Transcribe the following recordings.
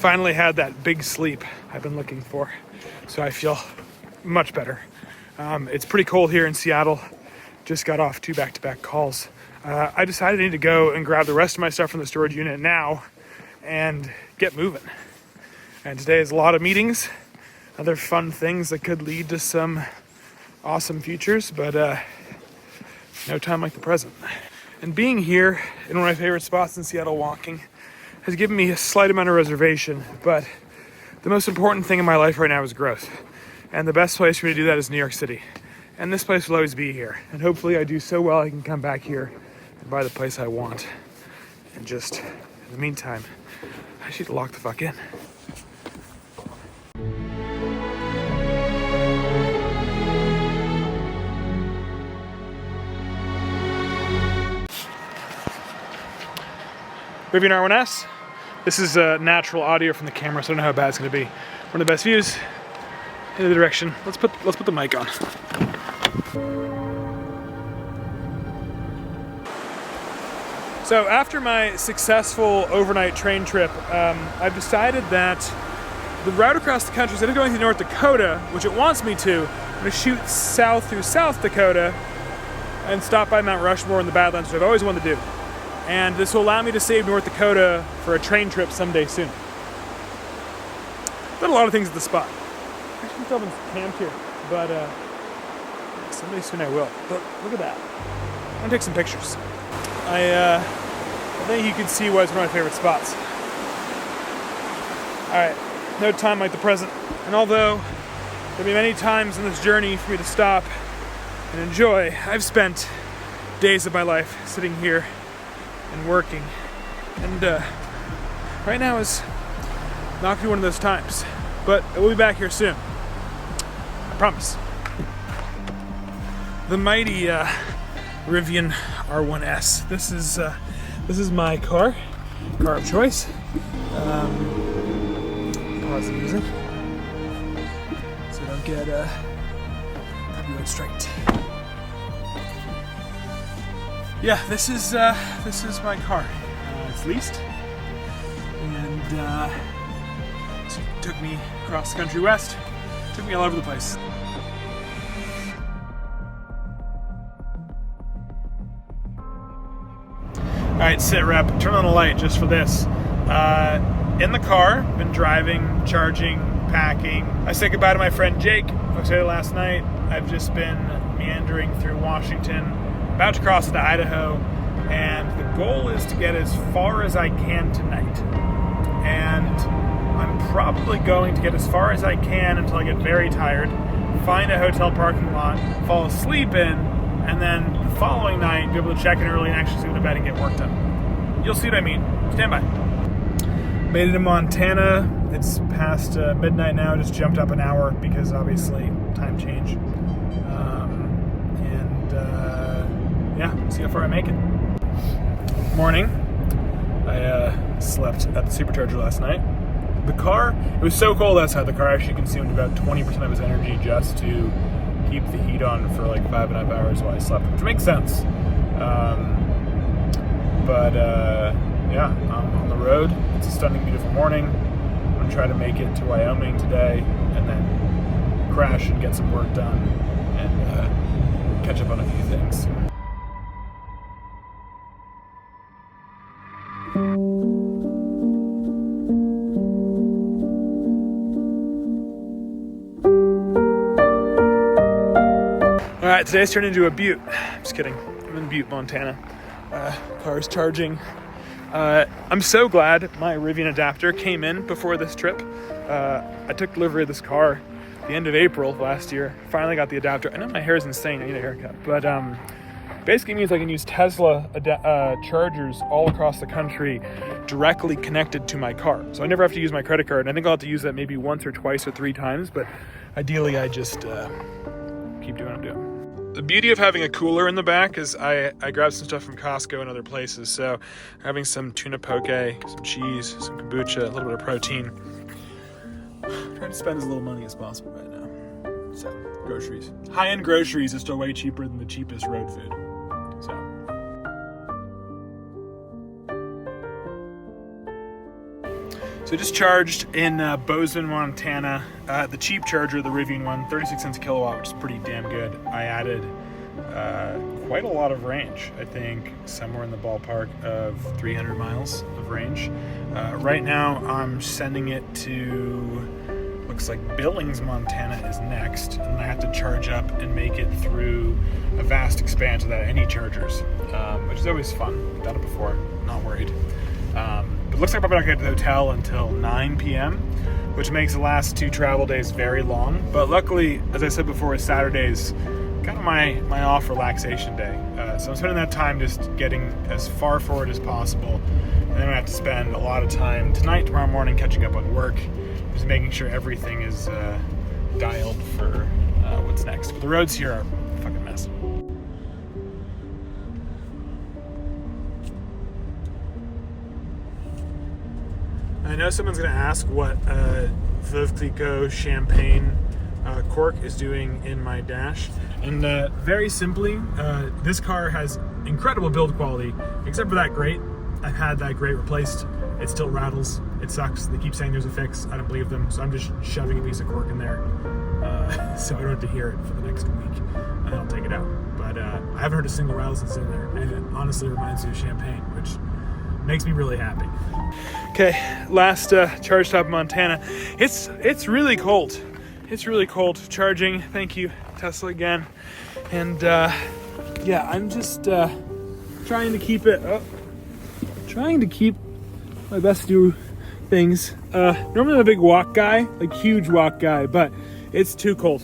Finally had that big sleep I've been looking for, so I feel much better. It's pretty cold here in Seattle. Just got off 2 back-to-back calls. I decided I need to go and grab the rest of my stuff from the storage unit now and get moving. And today is a lot of meetings, other fun things that could lead to some awesome futures, but no time like the present. And being here in one of my favorite spots in Seattle walking has given me a slight amount of reservation, but the most important thing in my life right now is growth. And the best place for me to do that is New York City. And this place will always be here. And hopefully I do so well I can come back here and buy the place I want. And just, in the meantime, I should lock the fuck in. RIVIAN R1S. This is natural audio from the camera, so I don't know how bad it's going to be. One of the best views in the direction. Let's put the mic on. So after my successful overnight train trip, I've decided that the route across the country, instead of going to North Dakota, which it wants me to, I'm going to shoot south through South Dakota and stop by Mount Rushmore in the Badlands, which I've always wanted to do. And this will allow me to save North Dakota for a train trip someday soon. Done a lot of things at the spot. Actually, still haven't camped here, but someday soon I will. But look at that. I'm gonna take some pictures. I think you can see why it's one of my favorite spots. All right, no time like the present. And although there'll be many times in this journey for me to stop and enjoy, I've spent days of my life sitting here and working, and right now is not gonna be one of those times, but we'll be back here soon, I promise. The mighty RIVIAN R1S. This is my car of choice. Pause the music so I don't get copyright striked. Yeah, this is my car. It's leased, and so it took me across the country west. Took me all over the place. All right, sit rep. Turn on the light just for this. In the car, been driving, charging, packing. I said goodbye to my friend Jake. I was there last night. I've just been meandering through Washington. About to cross into Idaho, and the goal is to get as far as I can tonight. And I'm probably going to get as far as I can until I get very tired, find a hotel parking lot, fall asleep in, and then the following night be able to check in early and actually go to bed and get work done. You'll see what I mean. Stand by. Made it in Montana. It's past midnight now. Just jumped up an hour because obviously time change. Yeah, see how far I make it. Morning. I slept at the supercharger last night. The car, it was so cold outside, the car actually consumed about 20% of its energy just to keep the heat on for like 5.5 hours while I slept, which makes sense. Yeah, I'm on the road. It's a stunning, beautiful morning. I'm gonna try to make it to Wyoming today and then crash and get some work done and catch up on a few things. All right, today's turned into a butte. Just kidding. I'm in Butte, Montana. Car's charging. I'm so glad my Rivian adapter came in before this trip. I took delivery of this car the end of April last year. Finally got the adapter. I know my hair is insane. I need a haircut, but basically means I can use Tesla chargers all across the country directly connected to my car. So I never have to use my credit card. And I think I'll have to use that maybe once or twice or 3 times, but ideally I just keep doing what I'm doing. The beauty of having a cooler in the back is I grabbed some stuff from Costco and other places. So having some tuna poke, some cheese, some kombucha, a little bit of protein. I'm trying to spend as little money as possible right now. So groceries. High-end groceries is still way cheaper than the cheapest road food. So So I just charged in Bozeman, Montana, the cheap charger, the Rivian one, 36 cents a kilowatt, which is pretty damn good. I added quite a lot of range. I think somewhere in the ballpark of 300 miles of range. Right now I'm sending it to, looks like Billings, Montana is next, and I have to charge up and make it through a vast expanse without any chargers, which is always fun. I've done it before, not worried. It looks like I'm probably not going to get to the hotel until 9 p.m., which makes the last 2 travel days very long. But luckily, as I said before, Saturday's kind of my off relaxation day. So I'm spending that time just getting as far forward as possible. And then I have to spend a lot of time tonight, tomorrow morning, catching up on work, just making sure everything is dialed for what's next. But the roads here are a fucking mess. I know someone's going to ask what Veuve Clicquot champagne cork is doing in my dash. And very simply, this car has incredible build quality, except for that grate. I've had that grate replaced. It still rattles. It sucks. They keep saying there's a fix. I don't believe them. So I'm just shoving a piece of cork in there so I don't have to hear it for the next week. And then I'll take it out. But I haven't heard a single rattle since in there. And it honestly reminds me of champagne, which makes me really happy. Okay, last charge stop in Montana. It's really cold. It's really cold charging. Thank you, Tesla, again. And yeah, I'm just trying to keep my best to do things. Normally I'm a big walk guy, like huge walk guy, but it's too cold.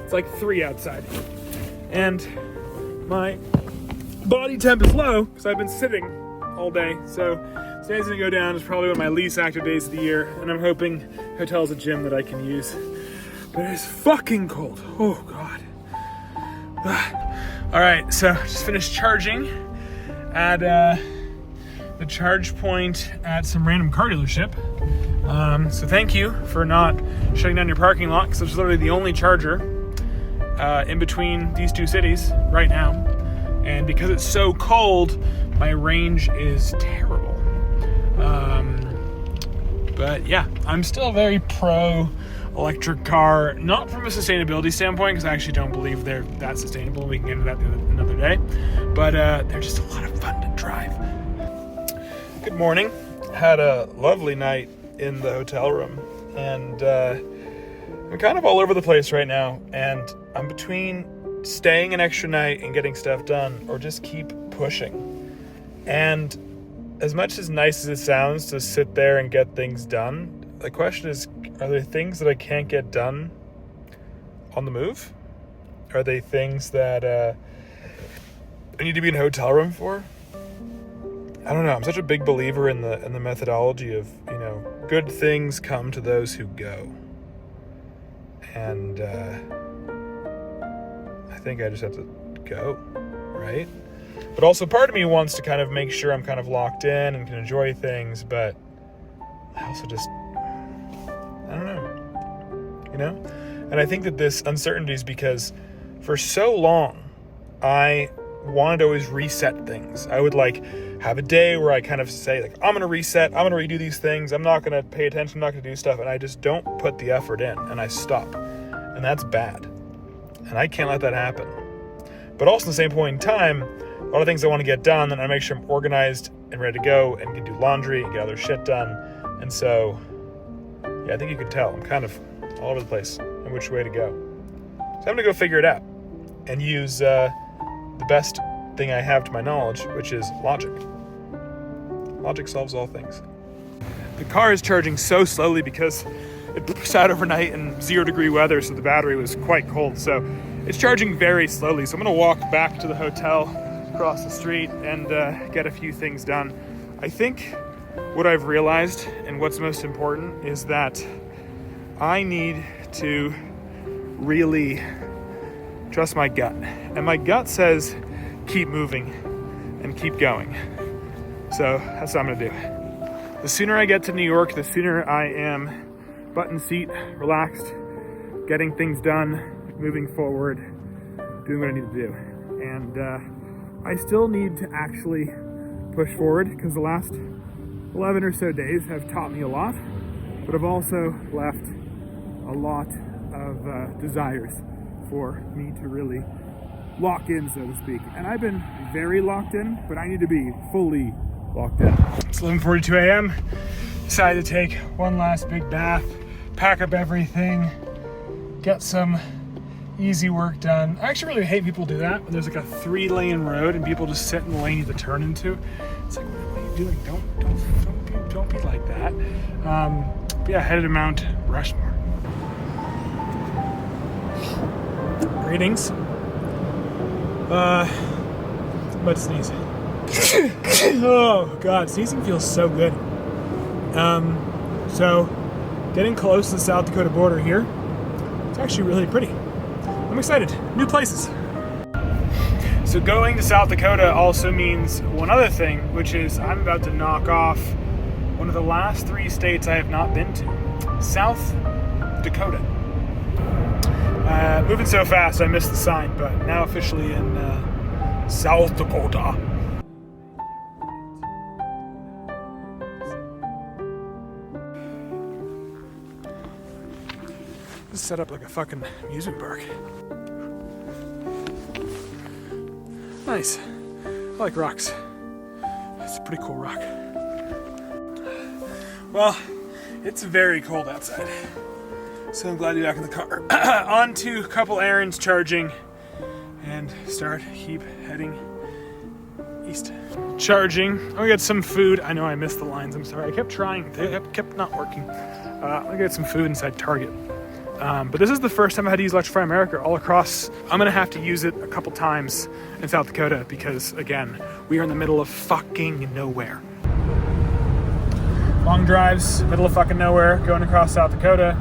It's like 3 outside. And my body temp is low because I've been sitting all day. So today's gonna go down. It's probably one of my least active days of the year, and I'm hoping hotel's a gym that I can use. But it's fucking cold. Oh God. All right, so just finished charging at the charge point at some random car dealership. So thank you for not shutting down your parking lot, because it's literally the only charger in between these 2 cities right now. And because it's so cold, my range is terrible. But yeah, I'm still very pro electric car, not from a sustainability standpoint, because I actually don't believe they're that sustainable. We can get into that another day. But they're just a lot of fun to drive. Good morning. Had a lovely night in the hotel room, and I'm kind of all over the place right now, and I'm between staying an extra night and getting stuff done, or just keep pushing. And as much as nice as it sounds to sit there and get things done, the question is, are there things that I can't get done on the move? Are they things that I need to be in a hotel room for? I don't know. I'm such a big believer in the methodology of, good things come to those who go. And I think I just have to go, right? But also part of me wants to kind of make sure I'm kind of locked in and can enjoy things, but I also just, I don't know, And I think that this uncertainty is because for so long, I wanted to always reset things. I would have a day where I kind of say I'm going to reset, I'm going to redo these things, I'm not going to pay attention, I'm not going to do stuff, and I just don't put the effort in, and I stop. And that's bad. And I can't let that happen. But also at the same point in time, a lot of things I want to get done, and I make sure I'm organized and ready to go and can do laundry and get other shit done. And so, yeah, I think you can tell I'm kind of all over the place in which way to go. So I'm going to go figure it out and use the best thing I have to my knowledge, which is logic. Logic solves all things. The car is charging so slowly because it sat overnight in 0-degree weather, so the battery was quite cold. So it's charging very slowly. So I'm going to walk back to the hotel across the street and get a few things done. I think what I've realized and what's most important is that I need to really trust my gut. And my gut says keep moving and keep going. So that's what I'm gonna do. The sooner I get to New York, the sooner I am button seat, relaxed, getting things done, moving forward, doing what I need to do. And I still need to actually push forward, because the last 11 or so days have taught me a lot. but I've also left a lot of desires for me to really lock in, so to speak. And I've been very locked in, but I need to be fully locked in. It's 11:42 a.m. Decided to take one last big bath, pack up everything, get some easy work done. I actually really hate people do that when there's like a 3-lane road and people just sit in the lane you have to turn into. It's like, what are you doing? Don't be like that. But yeah, headed to Mount Rushmore. Greetings. I'm about to sneeze. Oh God, sneezing feels so good. So getting close to the South Dakota border here, it's actually really pretty. I'm excited. New places. So going to South Dakota also means one other thing, which is I'm about to knock off one of the last 3 states I have not been to. South Dakota. Moving so fast I missed the sign, but now officially in South Dakota. This is set up like a fucking amusement park. Nice. I like rocks. It's a pretty cool rock. Well, it's very cold outside, so I'm glad to be back in the car. On to a couple errands, charging, and keep heading east. Charging. I'm gonna get some food. I know I missed the lines, I'm sorry. I kept trying, they kept not working. I'm gonna get some food inside Target. But this is the first time I had to use Electrify America all across. I'm gonna have to use it a couple times in South Dakota because, again, we are in the middle of fucking nowhere. Long drives, middle of fucking nowhere, going across South Dakota,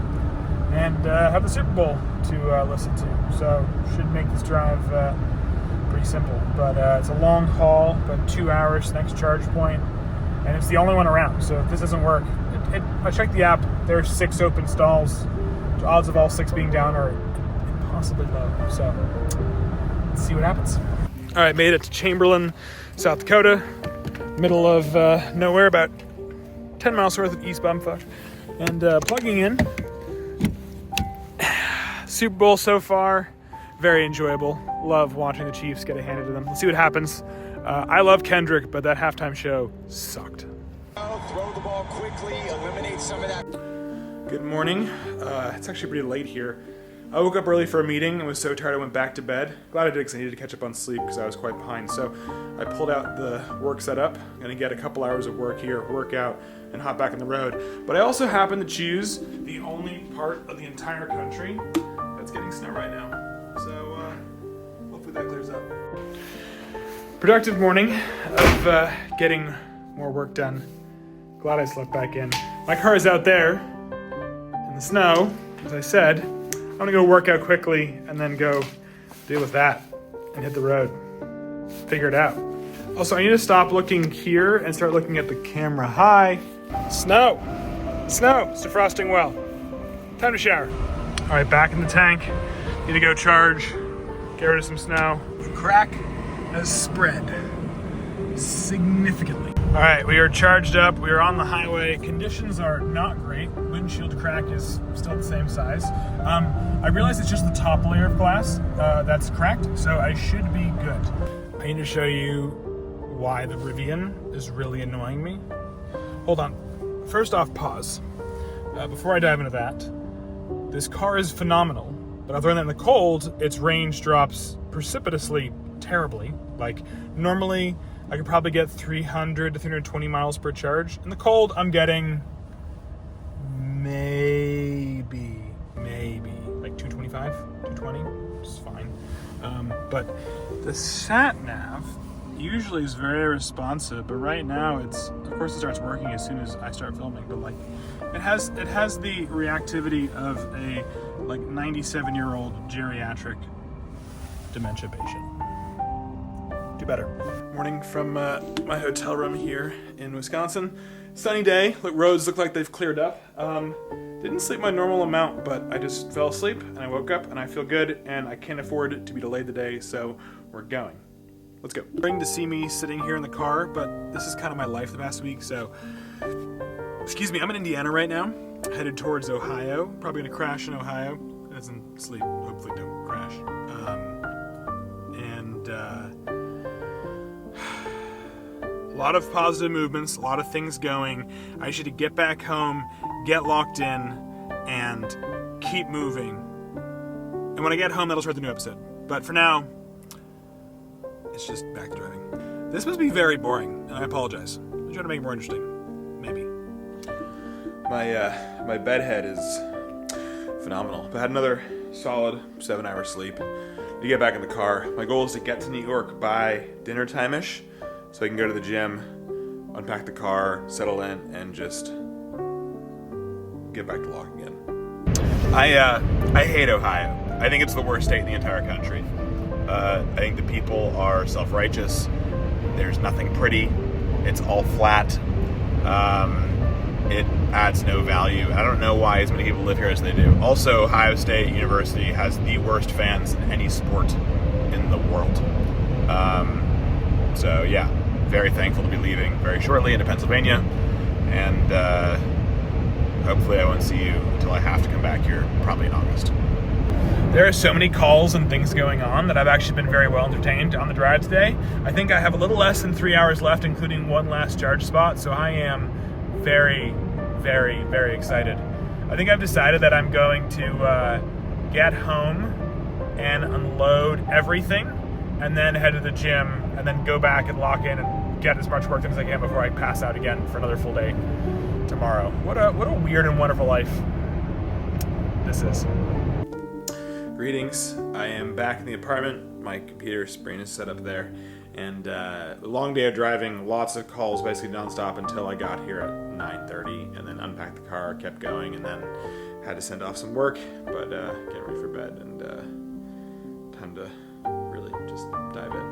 and have the Super Bowl to listen to. So should make this drive pretty simple. But it's a long haul, about 2 hours to the next charge point, and it's the only one around. So if this doesn't work, I checked the app, there's 6 open stalls. The odds of all 6 being down are impossibly low. So let's see what happens. All right, made it to Chamberlain, South Dakota, middle of nowhere, about 10 miles worth of east bumfuck, and plugging in. Super Bowl so far, very enjoyable. Love watching the Chiefs get it handed to them. Let's see what happens. I love Kendrick, but that halftime show sucked. Throw the ball quickly, eliminate some of that. Good morning. It's actually pretty late here. I woke up early for a meeting and was so tired I went back to bed. Glad I did because I needed to catch up on sleep because I was quite behind. So I pulled out the work setup. I'm gonna get a couple hours of work here, work out, and hop back on the road. But I also happen to choose the only part of the entire country that's getting snow right now. So hopefully that clears up. Productive morning of getting more work done. Glad I slept back in. My car is out there in the snow, as I said. I'm gonna go work out quickly and then go deal with that and hit the road. Figure it out. Also, I need to stop looking here and start looking at the camera. Hi. Snow. Snow. It's defrosting well. Time to shower. All right, back in the tank. Need to go charge, get rid of some snow. The crack has spread significantly. All right, we are charged up. We are on the highway. Conditions are not great. Windshield crack is still the same size. I realize it's just the top layer of glass that's cracked, so I should be good. I need to show you why the Rivian is really annoying me. Hold on. First off, pause. Before I dive into that, this car is phenomenal, but I've learned that in the cold, its range drops precipitously terribly. Like, normally, I could probably get 300 to 320 miles per charge. In the cold, I'm getting maybe like 225, 220, which is fine. But the sat nav usually is very responsive, but right now of course it starts working as soon as I start filming, but like it has the reactivity of a like 97-year-old geriatric dementia patient. Do better. Morning from my hotel room here in Wisconsin. Sunny day. Roads look like they've cleared up. Didn't sleep my normal amount, but I just fell asleep and I woke up and I feel good and I can't afford to be delayed today, so we're going. Let's go. Boring to see me sitting here in the car, but this is kind of my life the past week, so Excuse me, I'm in Indiana right now, headed towards Ohio. Probably gonna crash in Ohio. As in sleep, hopefully don't crash. A lot of positive movements, a lot of things going. I should get back home, get locked in, and keep moving. And when I get home, that'll start the new episode. But for now, it's just back to driving. This must be very boring, and I apologize. I'm trying to make it more interesting. Maybe. My bedhead is phenomenal. But I had another solid 7 hours sleep. To get back in the car. My goal is to get to New York by dinner time-ish, so I can go to the gym, unpack the car, settle in, and just get back to locking in. I hate Ohio. I think it's the worst state in the entire country. I think the people are self-righteous. There's nothing pretty. It's all flat. It adds no value. I don't know why as many people live here as they do. Also, Ohio State University has the worst fans in any sport in the world. So yeah, very thankful to be leaving very shortly into Pennsylvania, and hopefully I won't see you until I have to come back here, probably in August. There are so many calls and things going on that I've actually been very well entertained on the drive today. I think I have a little less than 3 hours left, including one last charge spot, so I am very, very, very excited. I think I've decided that I'm going to get home and unload everything, and then head to the gym, and then go back and lock in and get as much work done as I can before I pass out again for another full day tomorrow. What a weird and wonderful life this is. Greetings. I am back in the apartment. My computer screen is set up there. And a long day of driving, lots of calls, basically nonstop until I got here at 9:30, and then unpacked the car, kept going, and then had to send off some work, but get ready for bed, and time to really just dive in.